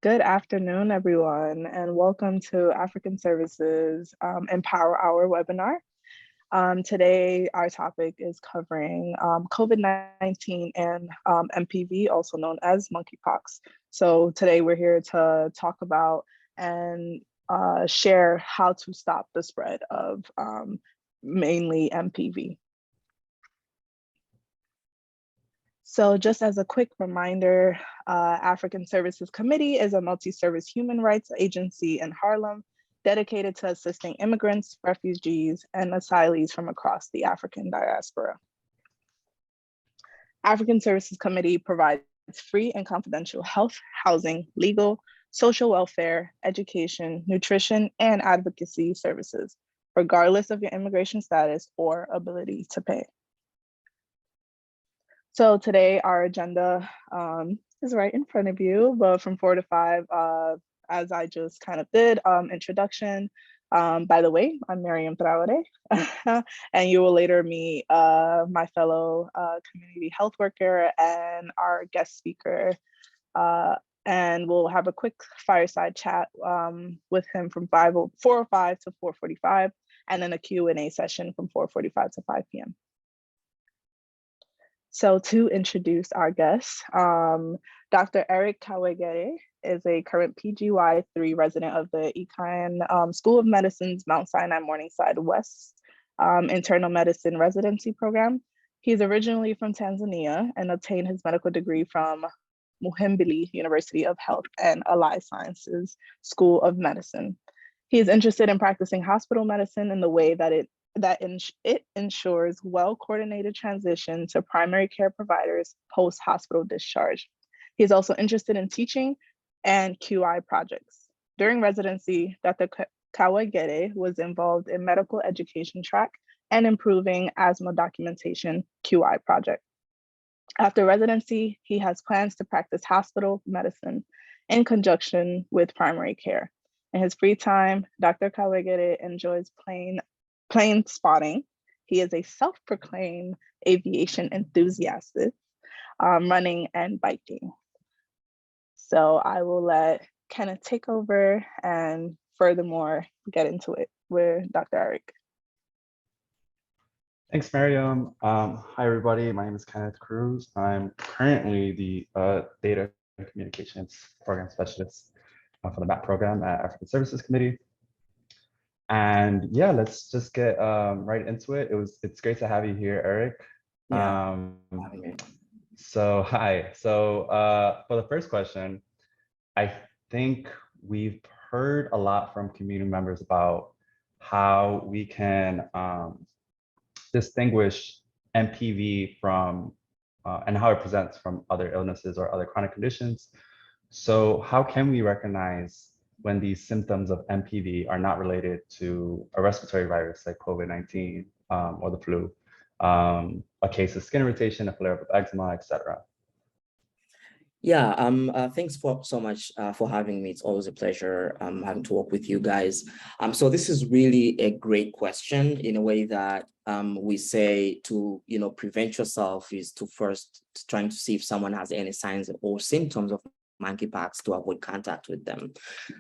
Good afternoon, everyone, and welcome to African Services Empower Hour webinar. Today, our topic is covering COVID-19 and MPV, also known as monkeypox. So today we're here to talk about and share how to stop the spread of mainly MPV. So just as a quick reminder, African Services Committee is a multi-service human rights agency in Harlem dedicated to assisting immigrants, refugees, and asylees from across the African diaspora. African Services Committee provides free and confidential health, housing, legal, social welfare, education, nutrition, and advocacy services, regardless of your immigration status or ability to pay. So today our agenda is right in front of you, but from 4 to 5, as I just kind of did, introduction. By the way, I'm Miriam Traore, and you will later meet my fellow community health worker and our guest speaker. And we'll have a quick fireside chat with him from 4:05 to 4:45, and then a Q&A session from 4:45 to 5 p.m. So to introduce our guest, Dr. Erick Kawegere is a current PGY3 resident of the Icahn School of Medicine's Mount Sinai Morningside West Internal Medicine Residency Program. He's originally from Tanzania and obtained his medical degree from Muhimbili University of Health and Allied Sciences School of Medicine. He is interested in practicing hospital medicine in the way that it ensures well-coordinated transition to primary care providers post-hospital discharge. He's also interested in teaching and QI projects. During residency, Dr. Kawegere was involved in medical education track and improving asthma documentation QI project. After residency, he has plans to practice hospital medicine in conjunction with primary care. In his free time, Dr. Kawegere enjoys plane spotting. He is a self-proclaimed aviation enthusiast, running and biking. So I will let Kenneth take over and furthermore get into it with Dr. Erick. Thanks, Miriam. Hi, everybody. My name is Kenneth Cruz. I'm currently the Data and Communications Program Specialist for the MAP program at African Services Committee. And yeah, let's just get right into it. It's great to have you here, Erick. Yeah. So hi. So for the first question, I think we've heard a lot from community members about how we can distinguish MPV from and how it presents from other illnesses or other chronic conditions. So how can we recognize when these symptoms of MPV are not related to a respiratory virus like COVID-19 or the flu, a case of skin irritation, a flare-up of eczema, etc.? Yeah, thanks so much for having me. It's always a pleasure having to work with you guys. So this is really a great question in a way that we say to, prevent yourself is to first trying to see if someone has any signs or symptoms of monkeypox to avoid contact with them.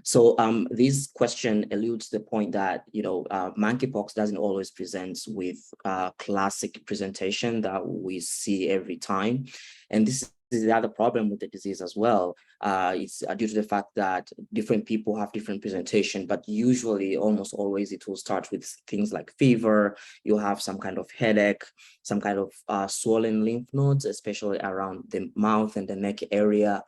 So this question alludes to the point that, monkeypox doesn't always present with classic presentation that we see every time. And this is the other problem with the disease as well. It's due to the fact that different people have different presentation, but usually almost always it will start with things like fever. You'll have some kind of headache, some kind of swollen lymph nodes, especially around the mouth and the neck area.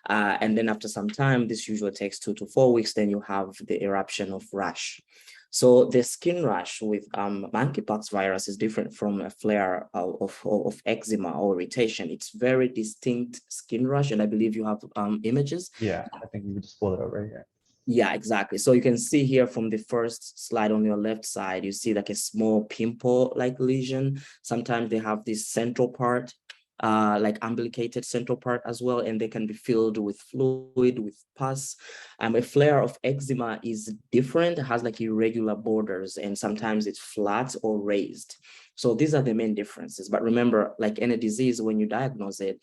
And then after some time, this usually takes 2 to 4 weeks, then you have the eruption of rash. So the skin rash with monkeypox virus is different from a flare of eczema or irritation. It's very distinct skin rash, and I believe you have images. Yeah, I think you just pull it up right here. Yeah, exactly. So you can see here from the first slide on your left side, you see like a small pimple-like lesion. Sometimes they have this central part, like umbilicated central part as well, and they can be filled with fluid, with pus. A flare of eczema is different. It has like irregular borders, and sometimes it's flat or raised. So these are the main differences. But remember, like any disease, when you diagnose it,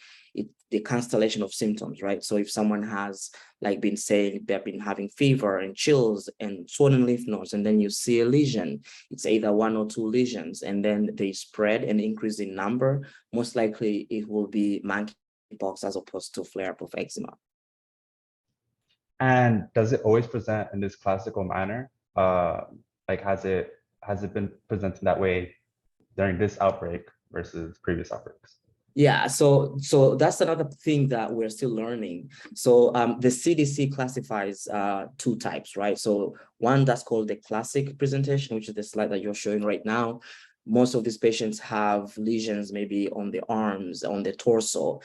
the constellation of symptoms, right? So if someone has like been saying they've been having fever and chills and swollen lymph nodes, and then you see a lesion, it's either 1 or 2 lesions, and then they spread and increase in number, most likely it will be monkeypox as opposed to flare-up of eczema. And does it always present in this classical manner? Like has it been presented that way during this outbreak versus previous outbreaks? Yeah, so that's another thing that we're still learning. So the CDC classifies 2 types, right? So one that's called the classic presentation, which is the slide that you're showing right now. Most of these patients have lesions maybe on the arms, on the torso,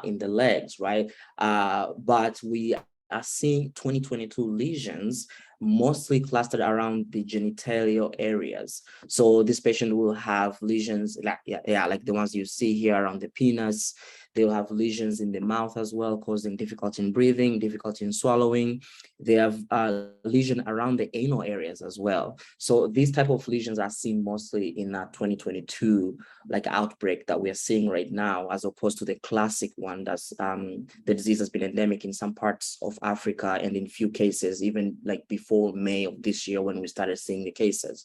in the legs, right? But we are seeing 2022 lesions mostly clustered around the genitalia areas. So this patient will have lesions like, like the ones you see here around the penis. They'll have lesions in the mouth as well, causing difficulty in breathing, difficulty in swallowing. They have a lesion around the anal areas as well. So these type of lesions are seen mostly in that 2022 like outbreak that we're seeing right now, as opposed to the classic one that's the disease has been endemic in some parts of Africa and in few cases, even like before May of this year when we started seeing the cases.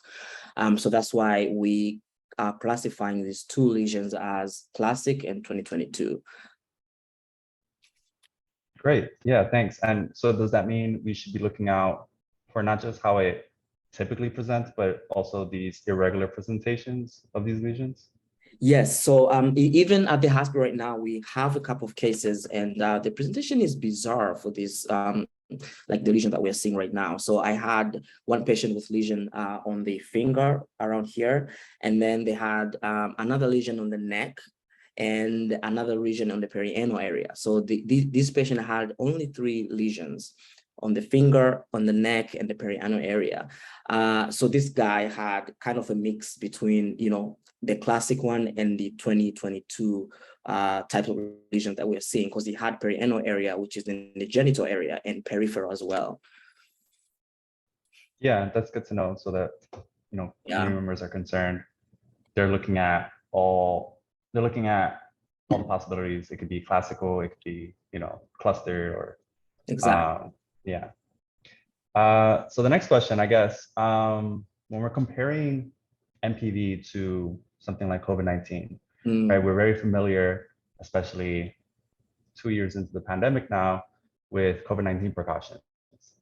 So that's why we are classifying these 2 lesions as classic and 2022. Great. Yeah, thanks. And so does that mean we should be looking out for not just how it typically presents, but also these irregular presentations of these lesions? Yes, so even at the hospital right now, we have a couple of cases, and the presentation is bizarre for this, like the lesion that we're seeing right now. So I had one patient with lesion on the finger around here, and then they had another lesion on the neck and another lesion on the perianal area. So this patient had only 3 lesions on the finger, on the neck, and the perianal area. So this guy had kind of a mix between, you know, the classic one and the 2022 type of lesion that we're seeing, because he had perianal area, which is in the genital area, and peripheral as well. Yeah, that's good to know, so that, you know, community members are concerned. They're looking at all the possibilities. It could be classical, it could be, you know, cluster, or exactly. Yeah. So the next question, I guess, when we're comparing MPV to something like COVID-19, right? We're very familiar, especially 2 years into the pandemic now, with COVID-19 precautions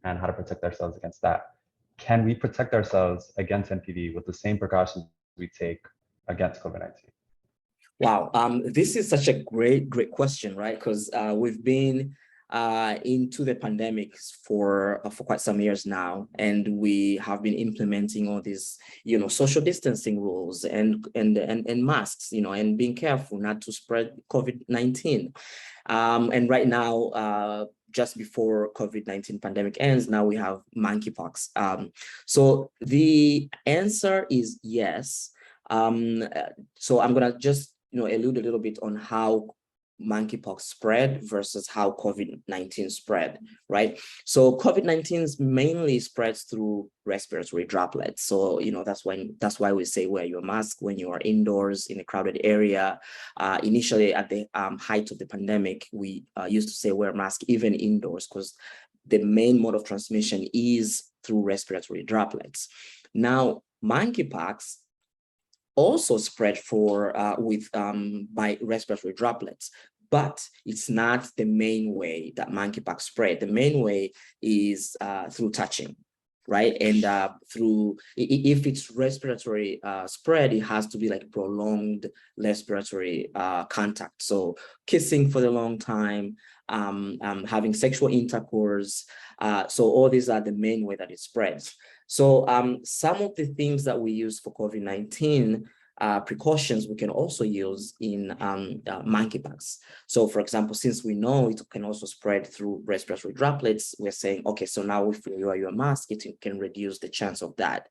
and how to protect ourselves against that. Can we protect ourselves against MPV with the same precautions we take against COVID-19? Wow, this is such a great question, right? Because we've been into the pandemic for quite some years now, and we have been implementing all these, you know, social distancing rules and masks, you know, and being careful not to spread COVID-19. And right now, just before COVID-19 pandemic ends, now we have monkeypox. So the answer is yes. So I'm gonna just, you know, allude a little bit on how monkeypox spread versus how COVID-19 spread, right? So COVID-19 mainly spreads through respiratory droplets. So, you know, that's why we say wear your mask when you are indoors in a crowded area. Initially, at the height of the pandemic, we used to say wear mask even indoors, because the main mode of transmission is through respiratory droplets. Now, monkeypox also spread by respiratory droplets, but it's not the main way that monkeypox spread. The main way is through touching, right? And if it's respiratory spread, it has to be like prolonged respiratory contact. So kissing for a long time, having sexual intercourse. So all these are the main way that it spreads. So some of the things that we use for COVID-19 precautions we can also use in monkeypox. So for example, since we know it can also spread through respiratory droplets, we're saying, okay, so now if you wear your mask, it can reduce the chance of that.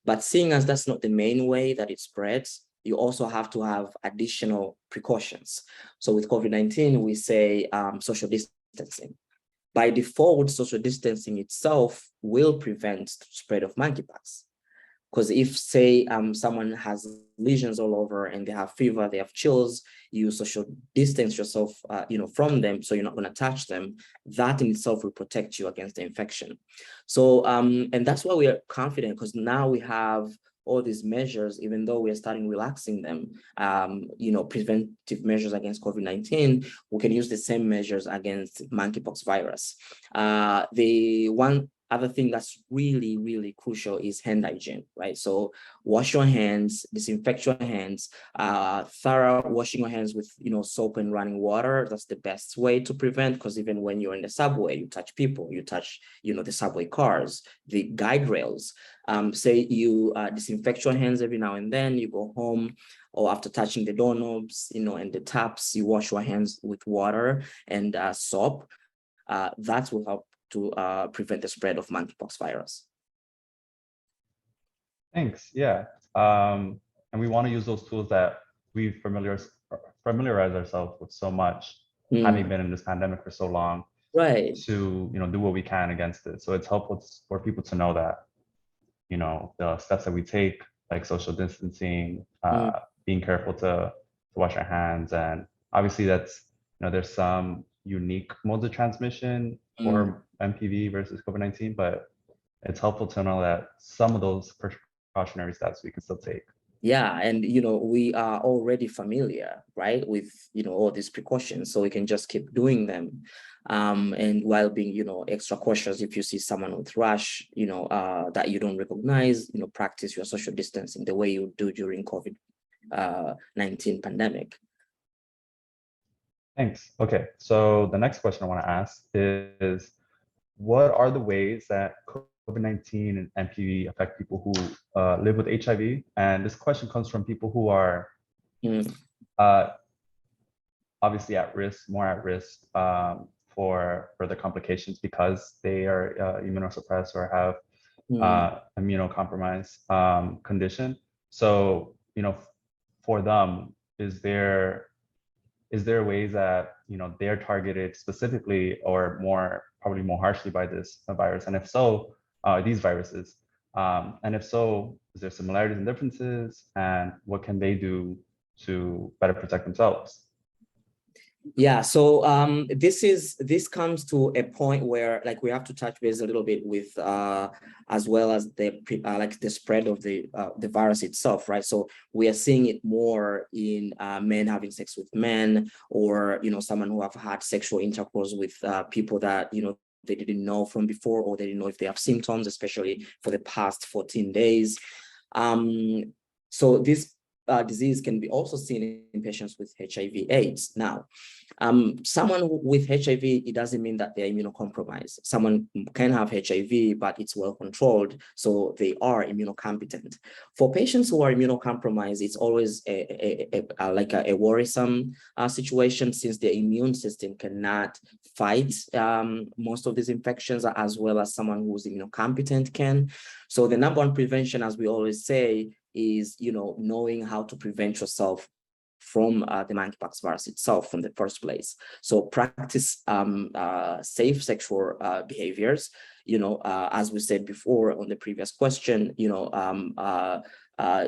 But seeing as that's not the main way that it spreads, you also have to have additional precautions. So with COVID-19, we say social distancing. By default, social distancing itself will prevent the spread of monkeypox. Because if, say, someone has lesions all over and they have fever, they have chills, you social distance yourself, from them, so you're not going to touch them. That in itself will protect you against the infection. So, and that's why we are confident, because now we have all these measures, even though we are starting relaxing them, preventive measures against COVID-19, we can use the same measures against monkeypox virus. The one other thing that's really, really crucial is hand hygiene, right? So wash your hands, disinfect your hands, thorough washing your hands with, soap and running water. That's the best way to prevent, because even when you're in the subway, you touch people, you touch, the subway cars, the guide rails. Say you disinfect your hands every now and then, you go home, or after touching the doorknobs, and the taps, you wash your hands with water and soap. That will help to prevent the spread of monkeypox virus. Thanks. Yeah. And we want to use those tools that we familiarize ourselves with so much, having been in this pandemic for so long, right? To do what we can against it. So it's helpful for people to know that, the steps that we take, like social distancing, being careful to wash our hands, and obviously that's there's some unique modes of transmission for MPV versus COVID-19, but it's helpful to know that some of those precautionary steps we can still take. Yeah, and we are already familiar, right, with all these precautions, so we can just keep doing them, and while being extra cautious. If you see someone with rash, that you don't recognize, practice your social distancing the way you do during COVID-19 pandemic. Thanks. Okay, so the next question I want to ask is, what are the ways that COVID-19 and MPV affect people who live with HIV? And this question comes from people who are obviously more at risk for further complications because they are immunosuppressed or have immunocompromised condition. So, for them, is there ways that they're targeted specifically or probably more harshly by this virus? And if so, these viruses, and if so, is there similarities and differences, and what can they do to better protect themselves? Yeah, so this comes to a point where we have to touch base a little bit with as well as the spread of the virus itself, right? So we are seeing it more in men having sex with men, or someone who have had sexual intercourse with people that they didn't know from before, or they didn't know if they have symptoms, especially for the past 14 days. So this disease can be also seen in patients with HIV/AIDS. Now, someone with HIV, it doesn't mean that they're immunocompromised. Someone can have HIV, but it's well controlled, so they are immunocompetent. For patients who are immunocompromised, it's always a worrisome situation, since their immune system cannot fight most of these infections as well as someone who's immunocompetent can. So the number one prevention, as we always say, is knowing how to prevent yourself from the monkeypox virus itself from the first place. So practice safe sexual behaviors. As we said before on the previous question,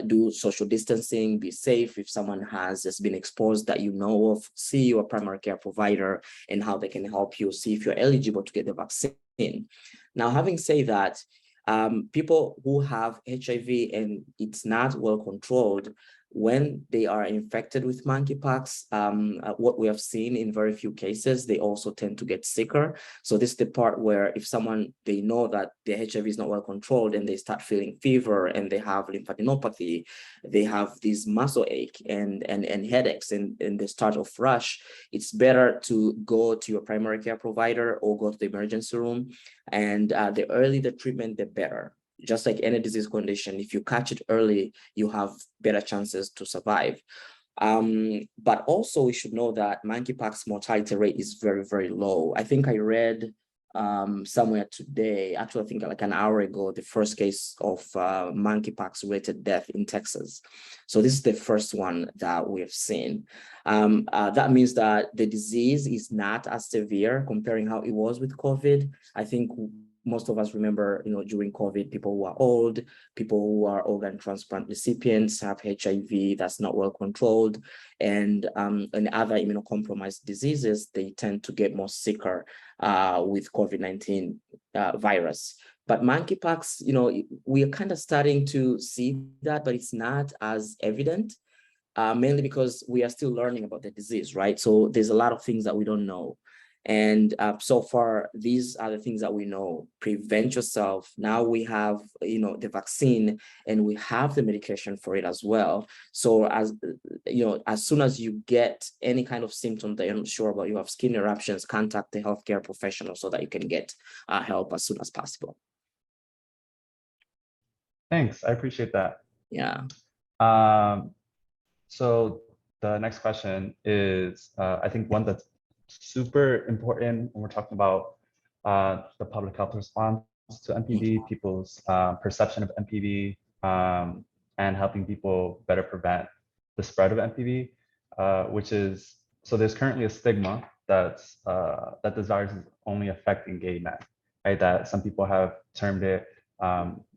do social distancing, be safe. If someone has just been exposed that of, see your primary care provider and how they can help you, see if you're eligible to get the vaccine. Now, having said that, people who have HIV and it's not well controlled, when they are infected with monkeypox, what we have seen in very few cases, they also tend to get sicker. So this is the part where if someone, they know that their HIV is not well controlled and they start feeling fever and they have lymphadenopathy, they have this muscle ache and headaches and the start of rash, it's better to go to your primary care provider or go to the emergency room. And the earlier the treatment, the better. Just like any disease condition, if you catch it early, you have better chances to survive. But also we should know that monkeypox mortality rate is very, very low. I think I read somewhere today, actually I think like an hour ago, the first case of monkeypox related death in Texas. So this is the first one that we have seen. That means that the disease is not as severe comparing how it was with COVID. I think most of us remember, during COVID, people who are old, people who are organ transplant recipients have HIV that's not well controlled, and other immunocompromised diseases, they tend to get more sicker with COVID-19 virus. But monkeypox, we are kind of starting to see that, but it's not as evident, mainly because we are still learning about the disease, right? So there's a lot of things that we don't know. And so far, these are the things that we know. Prevent yourself. Now we have, the vaccine, and we have the medication for it as well. So as soon as you get any kind of symptom that you're not sure about, you have skin eruptions, contact the healthcare professional so that you can get help as soon as possible. Thanks, I appreciate that. Yeah. So the next question is, I think one that's super important when we're talking about the public health response to MPV, people's perception of MPV, and helping people better prevent the spread of MPV, which is, so there's currently a stigma that's that this virus is only affecting gay men, right? That some people have termed it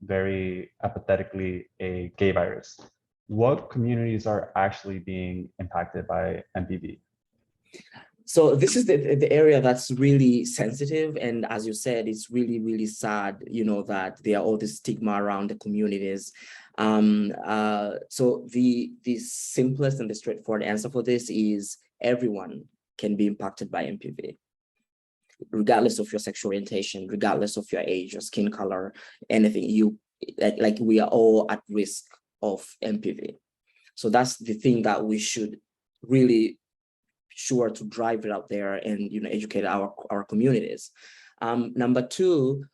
very apathetically a gay virus. What communities are actually being impacted by MPV? So this is the area that's really sensitive. And as you said, it's really, really sad, that there are all this stigma around the communities. So the simplest and the straightforward answer for this is everyone can be impacted by MPV, regardless of your sexual orientation, regardless of your age, your skin color, anything. Like we are all at risk of MPV. So that's the thing that we should really sure to drive it out there and educate our communities. Number two,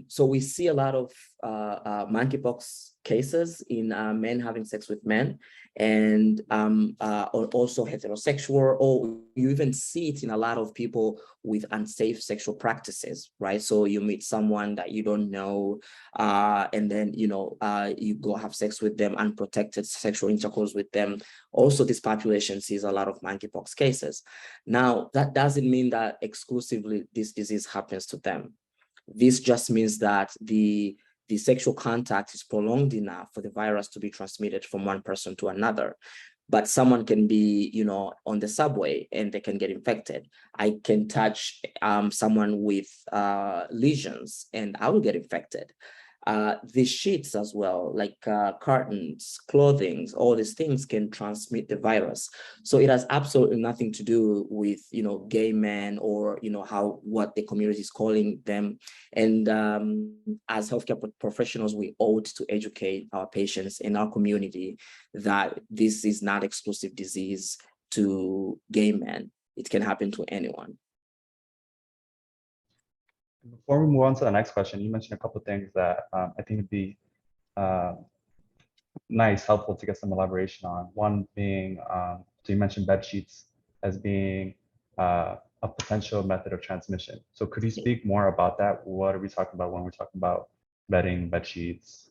so we see a lot of monkeypox cases in men having sex with men, and also heterosexual, or you even see it in a lot of people with unsafe sexual practices, right? So you meet someone that you don't know, and then you go have sex with them, unprotected sexual intercourse with them. Also, this population sees a lot of monkeypox cases. Now, that doesn't mean that exclusively this disease happens to them. This just means that the sexual contact is prolonged enough for the virus to be transmitted from one person to another. But someone can be, on the subway and they can get infected. I can touch someone with lesions and I will get infected. The sheets as well, like curtains, clothing, all these things can transmit the virus. So it has absolutely nothing to do with, gay men or, what the community is calling them. And as healthcare professionals, we ought to educate our patients in our community that this is not exclusive disease to gay men. It can happen to anyone. Before we move on to the next question, you mentioned a couple of things that I think would be helpful to get some elaboration on. One being, so you mentioned bed sheets as being a potential method of transmission. So could you speak more about that? What are we talking about when we're talking about bedding, bed sheets,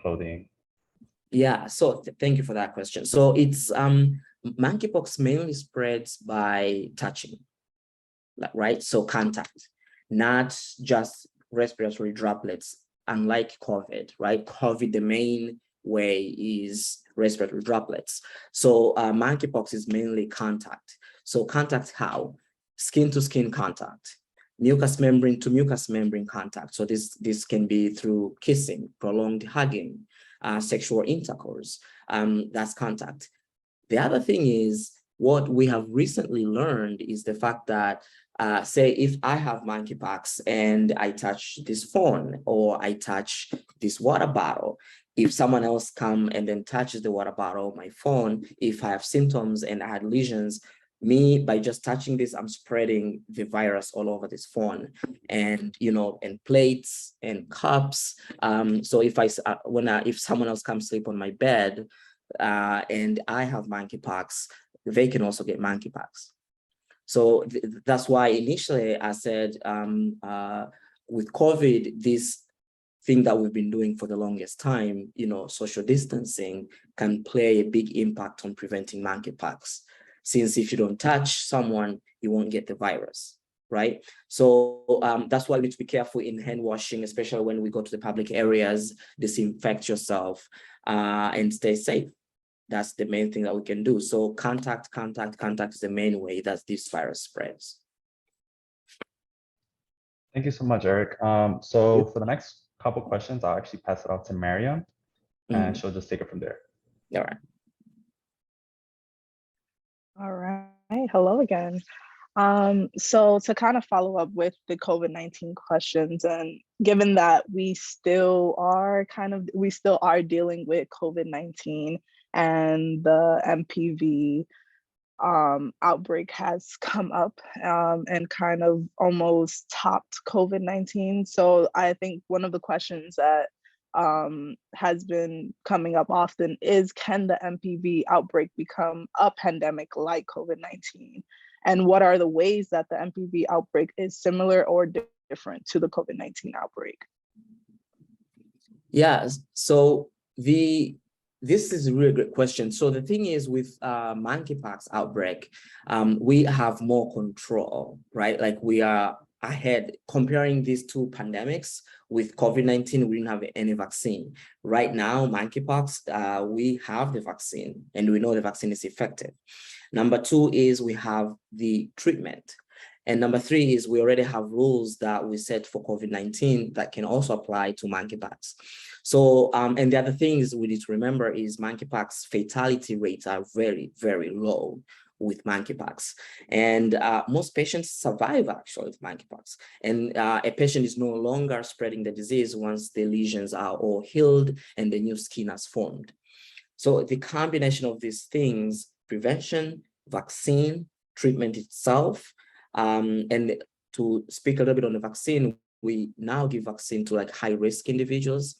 clothing? Yeah, so thank you for that question. So it's monkeypox mainly spreads by touching, right? So contact, not just respiratory droplets, unlike COVID, right? COVID, the main way is respiratory droplets. So monkeypox is mainly contact. So contact how? Skin to skin contact, mucous membrane to mucous membrane contact. So this can be through kissing, prolonged hugging, sexual intercourse, that's contact. The other thing is, what we have recently learned is the fact that, say, if I have monkeypox and I touch this phone or I touch this water bottle, if someone else come and then touches the water bottle, my phone, if I have symptoms and I had lesions, me, by just touching this, I'm spreading the virus all over this phone, and and plates and cups. So if someone else comes sleep on my bed, and I have monkeypox, they can also get monkeypox. So that's why initially I said, with COVID, this thing that we've been doing for the longest time, social distancing, can play a big impact on preventing monkeypox. Since if you don't touch someone, you won't get the virus, right? So that's why we need to be careful in hand washing, especially when we go to the public areas. Disinfect yourself and stay safe. That's the main thing that we can do. So contact is the main way that this virus spreads. Thank you so much, Eric. So for the next couple questions, I'll actually pass it off to Mariam, and she'll just take it from there. All right. All right. Hello again. So to kind of follow up with the COVID-19 questions, and given that we still are dealing with COVID-19 and the MPV outbreak has come up and kind of almost topped COVID-19. So I think one of the questions that has been coming up often is, can the MPV outbreak become a pandemic like COVID-19? And what are the ways that the MPV outbreak is similar or different to the COVID-19 outbreak? Yeah, so this is a really great question. So the thing is with monkeypox outbreak, we have more control, right? Like we are ahead. Comparing these two pandemics with COVID-19, we didn't have any vaccine. Right now, monkeypox, we have the vaccine and we know the vaccine is effective. Number two is we have the treatment. And number three is we already have rules that we set for COVID-19 that can also apply to monkeypox. So, and the other things we need to remember is monkeypox fatality rates are very, very low with monkeypox. And most patients survive actually with monkeypox. And a patient is no longer spreading the disease once the lesions are all healed and the new skin has formed. So the combination of these things, prevention, vaccine, treatment itself, and to speak a little bit on the vaccine, we now give vaccine to like high-risk individuals.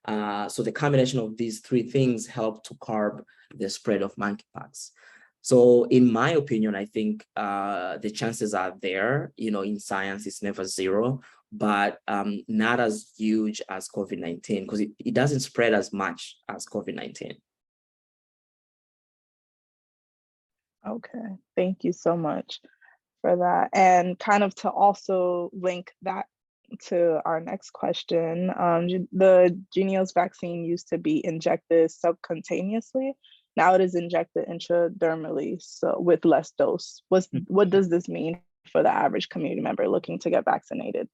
So the combination of these three things help to curb the spread of monkeypox. So in my opinion, I think the chances are there, you know, in science, it's never zero, but not as huge as COVID-19 because it doesn't spread as much as COVID-19. Okay, thank you so much for that. And kind of to also link that to our next question, the Jynneos vaccine used to be injected subcutaneously. Now it is injected intradermally, so with less dose. What does this mean for the average community member looking to get vaccinated?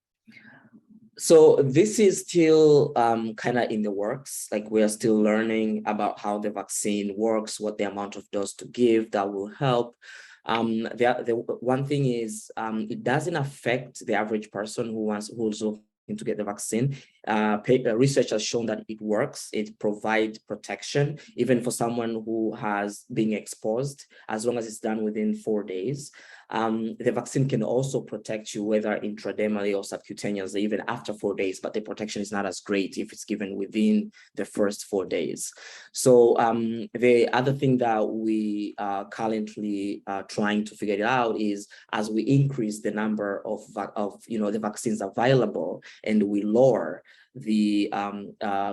So this is still kind of in the works. Like we are still learning about how the vaccine works, what the amount of dose to give that will help. The one thing is it doesn't affect the average person who's looking to get the vaccine. Research has shown that it works. It provides protection, even for someone who has been exposed, as long as it's done within 4 days. The vaccine can also protect you whether intradermally or subcutaneously, even after 4 days, but the protection is not as great if it's given within the first 4 days. So the other thing that we are currently trying to figure it out is as we increase the number of the vaccines available and we lower the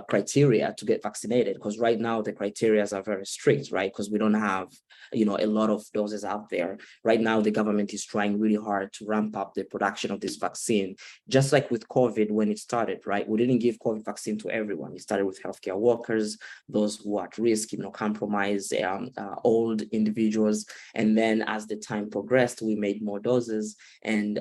criteria to get vaccinated, because right now the criteria are very strict, right? Because we don't have, a lot of doses out there. Right now, the government is trying really hard to ramp up the production of this vaccine, just like with COVID when it started, right? We didn't give COVID vaccine to everyone. It started with healthcare workers, those who are at risk, compromised, old individuals. And then as the time progressed, we made more doses. And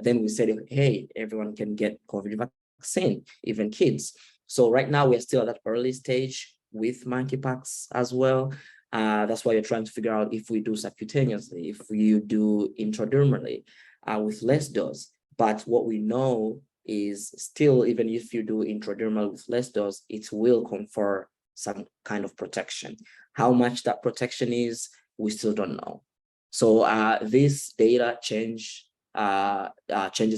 then we said, hey, everyone can get COVID vaccine, even kids. So right now we're still at that early stage with monkeypox as well. That's why you're trying to figure out if we do subcutaneously, if you do intradermally with less dose. But what we know is still, even if you do intradermal with less dose, it will confer some kind of protection. How much that protection is, we still don't know. So this data changes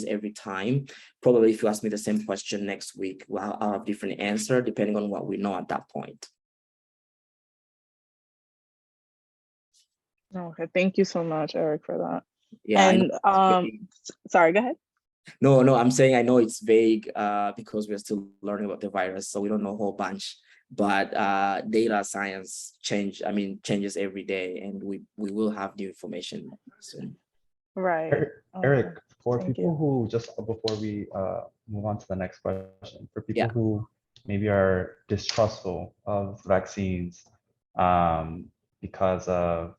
every time. Probably if you ask me the same question next week, I'll have different answer depending on what we know at that point. Okay, thank you so much, Eric, for that. Yeah. And sorry, go ahead. No, I'm saying I know it's vague because we're still learning about the virus, so we don't know a whole bunch. But data science changes every day, and we will have new information soon. Right. Eric, For Thank people you. who, just before we move on to the next question, for people Yeah. who maybe are distrustful of vaccines because of,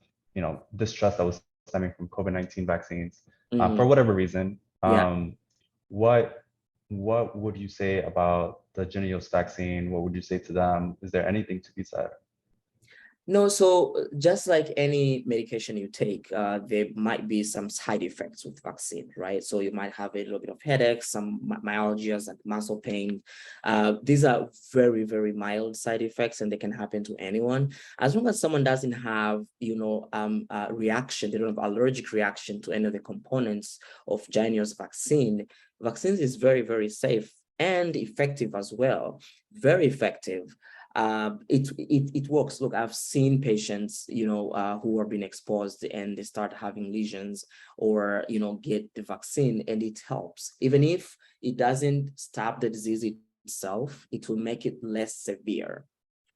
distrust that was stemming from COVID-19 vaccines, for whatever reason, Yeah. what would you say about the Jynneos vaccine? What would you say to them? Is there anything to be said? No, so just like any medication you take, there might be some side effects with vaccine, right? So you might have a little bit of headache, some myalgias like muscle pain. These are very, very mild side effects, and they can happen to anyone. As long as someone doesn't have, reaction, they don't have allergic reaction to any of the components of Jynneos vaccine. Vaccines is very, very safe and effective as well. Very effective. It works. Look, I've seen patients, who are being exposed and they start having lesions or, get the vaccine, and it helps. Even if it doesn't stop the disease itself, it will make it less severe,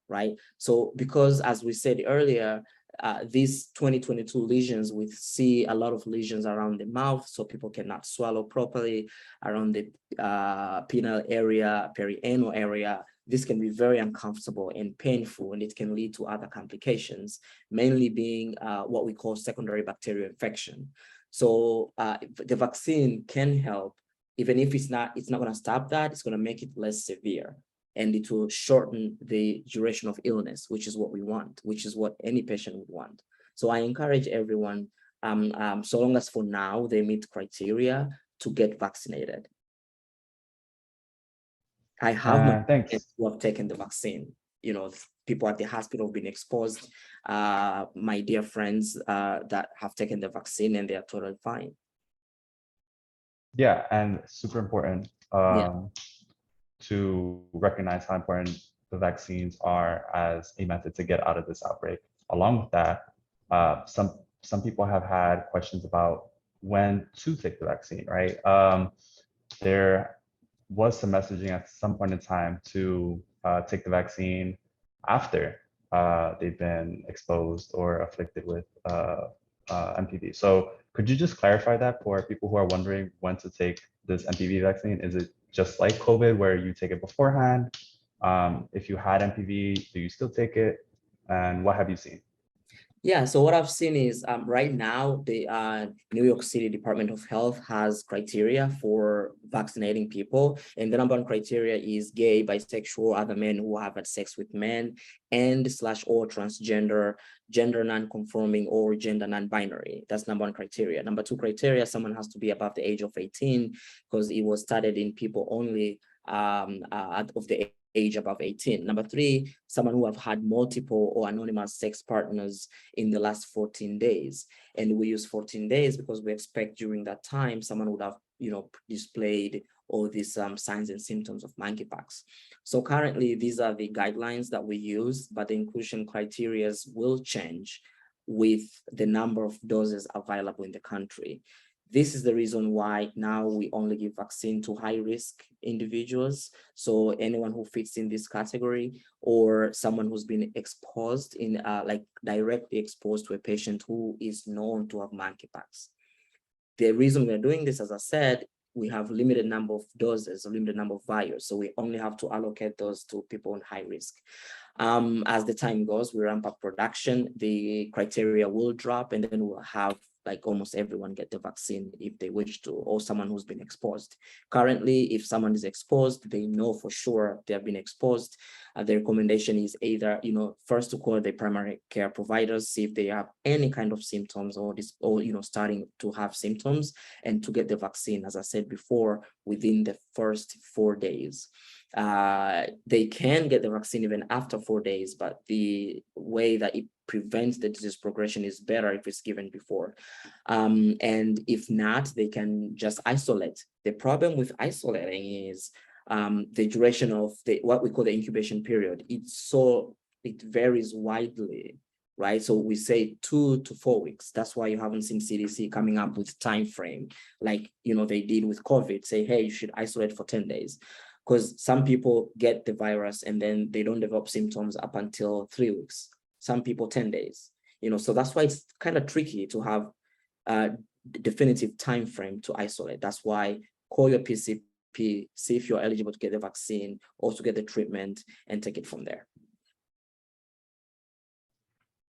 right? So because, as we said earlier, these 2022 lesions, we see a lot of lesions around the mouth, so people cannot swallow properly, around the penile area, perianal area. This can be very uncomfortable and painful, and it can lead to other complications, mainly being what we call secondary bacterial infection. So the vaccine can help, even if it's not going to stop that, it's going to make it less severe, and it will shorten the duration of illness, which is what we want, which is what any patient would want. So I encourage everyone, so long as for now they meet criteria, to get vaccinated. I have my friends who have taken the vaccine. People at the hospital have been exposed. My dear friends that have taken the vaccine, and they are totally fine. Yeah, and super important to recognize how important the vaccines are as a method to get out of this outbreak. Along with that, some people have had questions about when to take the vaccine, right? There was some messaging at some point in time to take the vaccine after they've been exposed or afflicted with MPV. So could you just clarify that for people who are wondering when to take this MPV vaccine? Is it just like COVID where you take it beforehand? If you had MPV, do you still take it? And what have you seen? Yeah, so what I've seen is right now, the New York City Department of Health has criteria for vaccinating people. And the number one criteria is gay, bisexual, other men who have had sex with men, and/or transgender, gender non-conforming, or gender non-binary. That's number one criteria. Number two criteria, someone has to be above the age of 18, because it was started in people only of the age above 18. Number three, someone who have had multiple or anonymous sex partners in the last 14 days. And we use 14 days because we expect during that time, someone would have, displayed all these signs and symptoms of monkeypox. So currently, these are the guidelines that we use, but the inclusion criteria will change with the number of doses available in the country. This is the reason why now we only give vaccine to high-risk individuals. So anyone who fits in this category, or someone who's been exposed directly exposed to a patient who is known to have monkeypox. The reason we're doing this, as I said, we have limited number of doses, a limited number of vials. So we only have to allocate those to people in high risk. As the time goes, we ramp up production, the criteria will drop, and then we'll have almost everyone get the vaccine if they wish to, or someone who's been exposed. Currently, if someone is exposed, they know for sure they have been exposed. The recommendation is either, first to call the primary care providers, see if they have any kind of symptoms or starting to have symptoms, and to get the vaccine, as I said before, within the first 4 days. They can get the vaccine even after 4 days, but the way that it prevents the disease progression is better if it's given before. And if not, they can just isolate. The problem with isolating is the duration of what we call the incubation period. It varies widely, right? So we say 2 to 4 weeks. That's why you haven't seen CDC coming up with time frame, they did with COVID, say, hey, you should isolate for 10 days. Because some people get the virus and then they don't develop symptoms up until 3 weeks. Some people 10 days, so that's why it's kind of tricky to have definitive time frame to isolate. That's why call your PCP, see if you're eligible to get the vaccine or to get the treatment, and take it from there.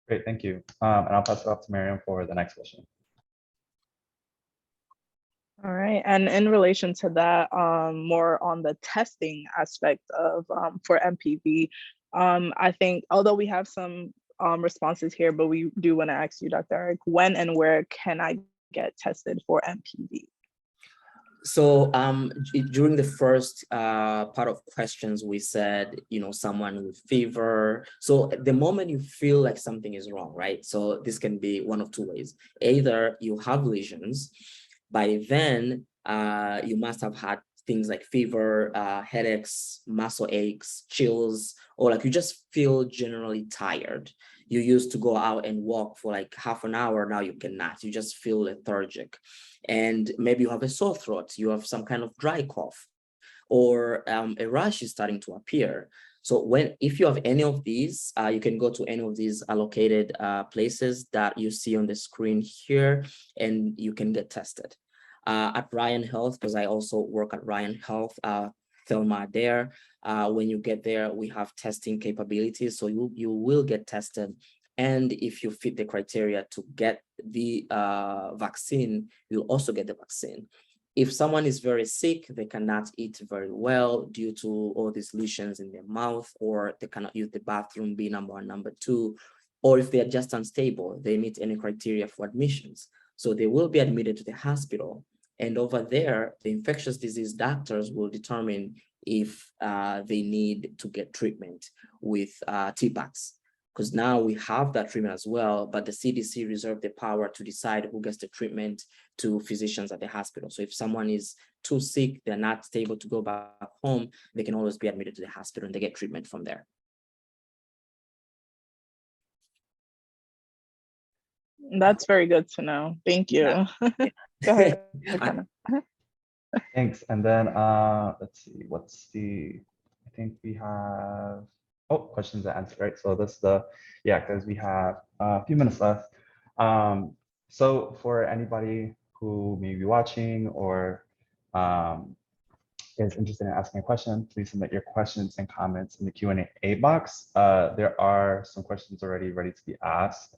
Great, thank you. And I'll pass it off to Miriam for the next question. All right, and in relation to that, more on the testing aspect of for MPV, I think although we have some responses here, but we do want to ask you, Dr. Erick, when and where can I get tested for MPV? So during the first part of questions, we said, someone with fever. So the moment you feel like something is wrong, right? So this can be one of two ways. Either you have lesions, by then you must have had things like fever, headaches, muscle aches, chills, or like you just feel generally tired. You used to go out and walk for like half an hour, now you cannot. You just feel lethargic. And maybe you have a sore throat, you have some kind of dry cough, or a rash is starting to appear. So if you have any of these, you can go to any of these allocated places that you see on the screen here, and you can get tested. At Ryan Health, because I also work at Ryan Health, Thelma there. When you get there, we have testing capabilities, so you will get tested. And if you fit the criteria to get the vaccine, you'll also get the vaccine. If someone is very sick, they cannot eat very well due to all these lesions in their mouth, or they cannot use the bathroom, be number one, number two, or if they're just unstable, they meet any criteria for admissions. So they will be admitted to the hospital. And over there, the infectious disease doctors will determine if they need to get treatment with TPAX. Because now we have that treatment as well, but the CDC reserved the power to decide who gets the treatment to physicians at the hospital. So if someone is too sick, they're not stable to go back home, they can always be admitted to the hospital and they get treatment from there. That's very good to know. Thank you. Yeah. Go ahead. Thanks. And then let's see, I think we have, questions and answers, right? So this is because we have a few minutes left. So for anybody who may be watching or is interested in asking a question, please submit your questions and comments in the Q&A box. There are some questions already ready to be asked.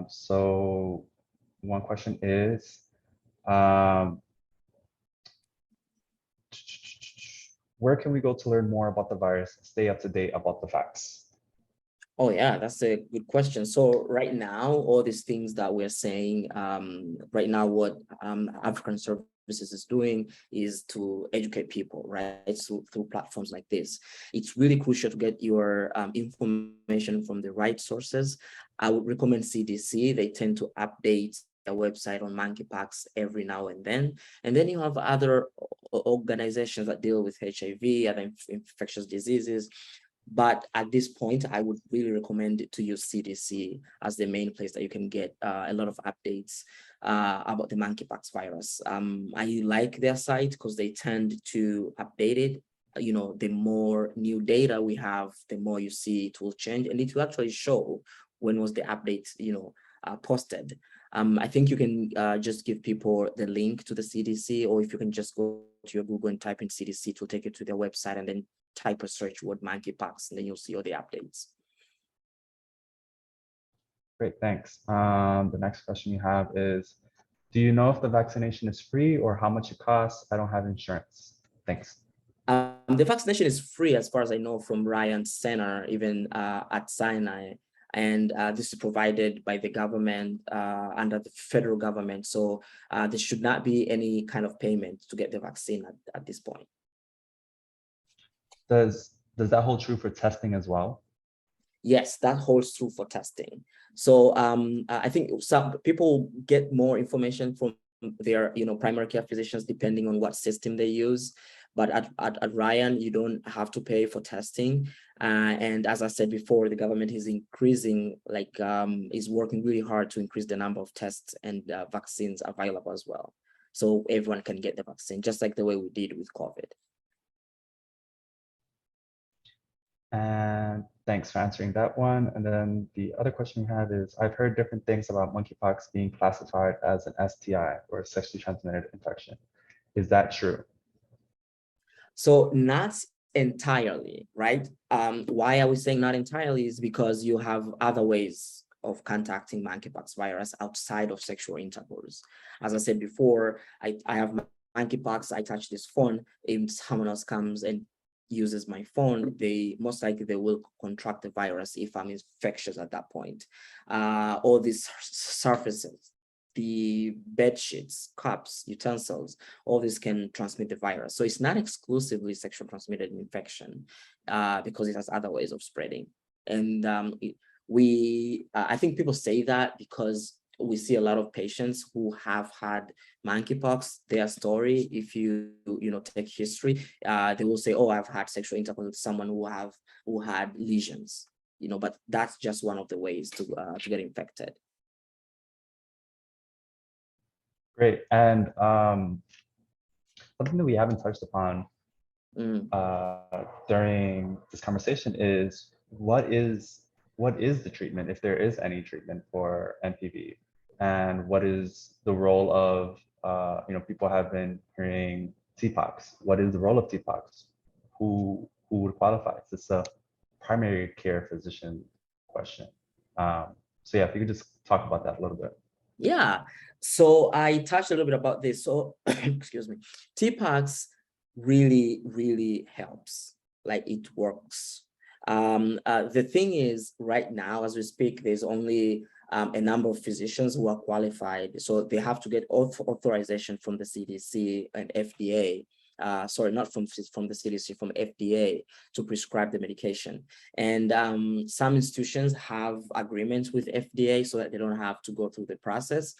So one question is, where can we go to learn more about the virus, stay up to date about the facts? Oh yeah, that's a good question. So right now, all these things that we're saying, right now what African Services is doing is to educate people, right? So through platforms like this. It's really crucial to get your information from the right sources. I would recommend CDC. They tend to update their website on monkeypox every now and then. And then you have other organizations that deal with HIV, other infectious diseases. But at this point, I would really recommend to use CDC as the main place that you can get a lot of updates about the monkeypox virus. I like their site because they tend to update it. The more new data we have, the more you see it will change, and it will actually show when was the update, posted. I think you can just give people the link to the CDC, or if you can just go to your Google and type in CDC, it will take you to their website, and then type a search word monkeypox, and then you'll see all the updates. Great, thanks. The next question you have is, do you know if the vaccination is free or how much it costs? I don't have insurance. Thanks. The vaccination is free as far as I know from Ryan Center, even at Sinai. And this is provided by the government under the federal government. So there should not be any kind of payment to get the vaccine at this point. Does that hold true for testing as well? Yes, that holds true for testing. So I think some people get more information from their primary care physicians depending on what system they use. But at Ryan, you don't have to pay for testing. And as I said before, the government is increasing, is working really hard to increase the number of tests and vaccines available as well. So everyone can get the vaccine, just like the way we did with COVID. And thanks for answering that one. And then the other question we have is, I've heard different things about monkeypox being classified as an STI or a sexually transmitted infection. Is that true? So not entirely, right? Why are we saying not entirely is because you have other ways of contacting monkeypox virus outside of sexual intercourse. As I said before, I have monkeypox, I touch this phone, if someone else comes and uses my phone, they most likely they will contract the virus if I'm infectious at that point. All these surfaces, the bed sheets, cups, utensils, all this can transmit the virus. So it's not exclusively sexual transmitted infection because it has other ways of spreading. And I think people say that because we see a lot of patients who have had monkeypox. Their story, if you take history, they will say, "Oh, I've had sexual intercourse with someone who had lesions." But that's just one of the ways to get infected. Great. And something that we haven't touched upon during this conversation is what is the treatment, if there is any treatment for MPV, and what is the role of people have been hearing TPOXX. What is the role of TPOXX? Who would qualify? Is this a primary care physician question? So yeah, if you could just talk about that a little bit. Yeah, so I touched a little bit about this. So excuse me, TPOXX really, really helps. Like, it works. The thing is, right now, as we speak, there's only a number of physicians who are qualified. So they have to get authorization from the CDC and FDA. Sorry, not from the CDC, from FDA to prescribe the medication. And some institutions have agreements with FDA so that they don't have to go through the process.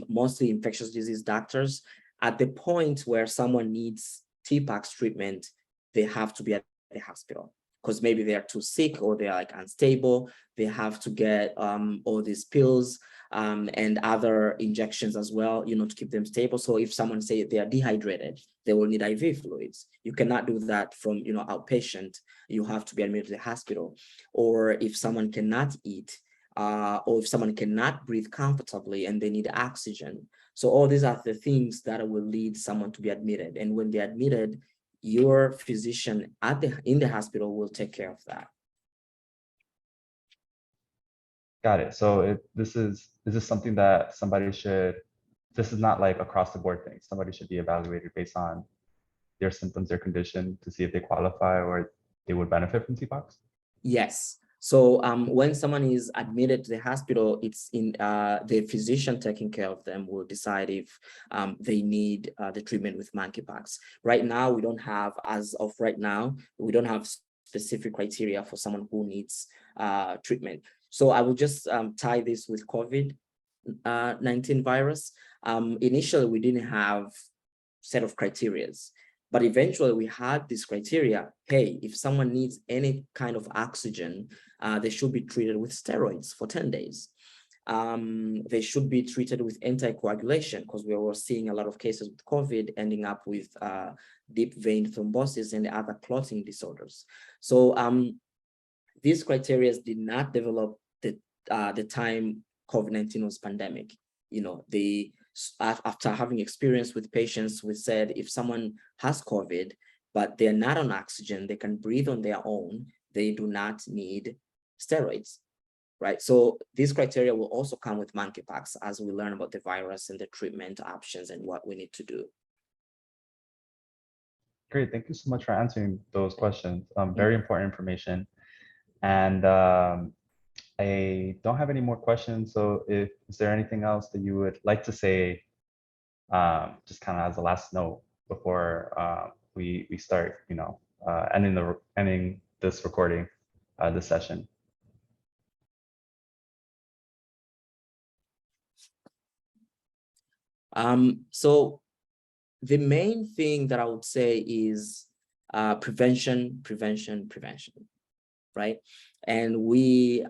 Mostly infectious disease doctors, at the point where someone needs TPOXX treatment, they have to be at the hospital because maybe they are too sick or they are like unstable. They have to get all these pills and other injections as well, to keep them stable. So if someone say they are dehydrated, they will need IV fluids. You cannot do that from, outpatient. You have to be admitted to the hospital. Or if someone cannot eat, or if someone cannot breathe comfortably and they need oxygen. So all these are the things that will lead someone to be admitted. And when they're admitted, your physician in the hospital will take care of that. Got it. So is this something that somebody should, this is not like across the board thing. Somebody should be evaluated based on their symptoms, their condition, to see if they qualify or they would benefit from TPOXX? Yes. So when someone is admitted to the hospital, it's in the physician taking care of them will decide if they need the treatment with monkeypox. Right now, we don't have, as of right now, we don't have specific criteria for someone who needs treatment. So I will just tie this with COVID-19 virus. Initially, we didn't have set of criterias. But eventually we had this criteria. Hey, if someone needs any kind of oxygen, they should be treated with steroids for 10 days. They should be treated with anticoagulation because we were seeing a lot of cases with COVID ending up with deep vein thrombosis and other clotting disorders. So these criteria did not develop the time COVID-19 was pandemic. After having experience with patients, we said if someone has COVID, but they're not on oxygen, they can breathe on their own, they do not need steroids, right? So these criteria will also come with monkeypox as we learn about the virus and the treatment options and what we need to do. Great, thank you so much for answering those questions. Very important information. And I don't have any more questions. So is there anything else that you would like to say, just kind of as a last note before we start, ending this recording, this session? So the main thing that I would say is prevention, right? And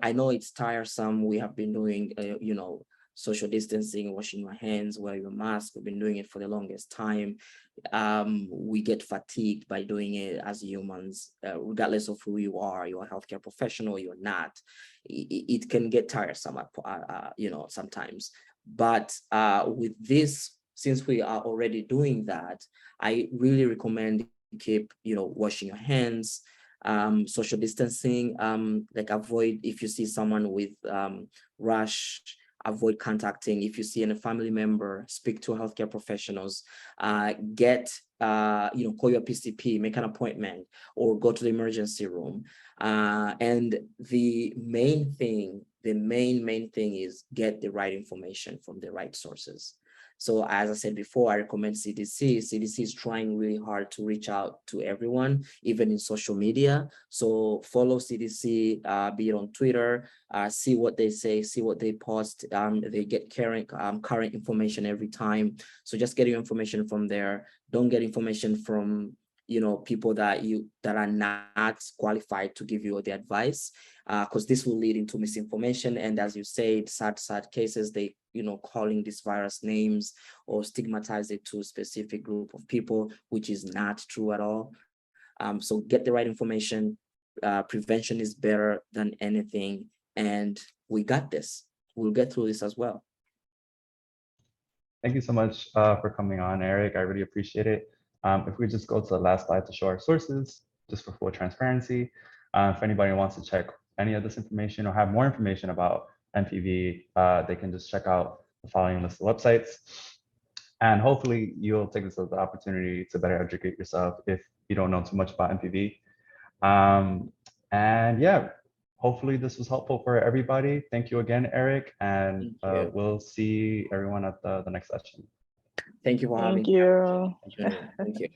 I know it's tiresome. We have been doing, social distancing, washing your hands, wear your mask. We've been doing it for the longest time. We get fatigued by doing it as humans, regardless of who you are. You're a healthcare professional, you're not. It can get tiresome, sometimes. But with this, since we are already doing that, I really recommend keep, washing your hands, social distancing, like avoid, if you see someone with rash, avoid contacting. If you see a family member, speak to healthcare professionals, call your PCP, make an appointment, or go to the emergency room. And the main thing is get the right information from the right sources. So as I said before, I recommend CDC. CDC is trying really hard to reach out to everyone, even in social media. So follow CDC, be it on Twitter, see what they say, see what they post. They get current information every time. So just get your information from there. Don't get information from people that are not qualified to give you the advice, because this will lead into misinformation. And as you said, sad cases, they calling this virus names or stigmatize it to a specific group of people, which is not true at all. So get the right information. Prevention is better than anything, and we got this. We'll get through this as well. Thank you so much for coming on, Eric. I really appreciate it. If we just go to the last slide to show our sources, just for full transparency. If anybody wants to check any of this information or have more information about MPV, they can just check out the following list of websites. And hopefully you'll take this as the opportunity to better educate yourself if you don't know too much about MPV. And yeah, hopefully this was helpful for everybody. Thank you again, Eric, and we'll see everyone at the next session. Thank you for having me. Thank you. Thank you.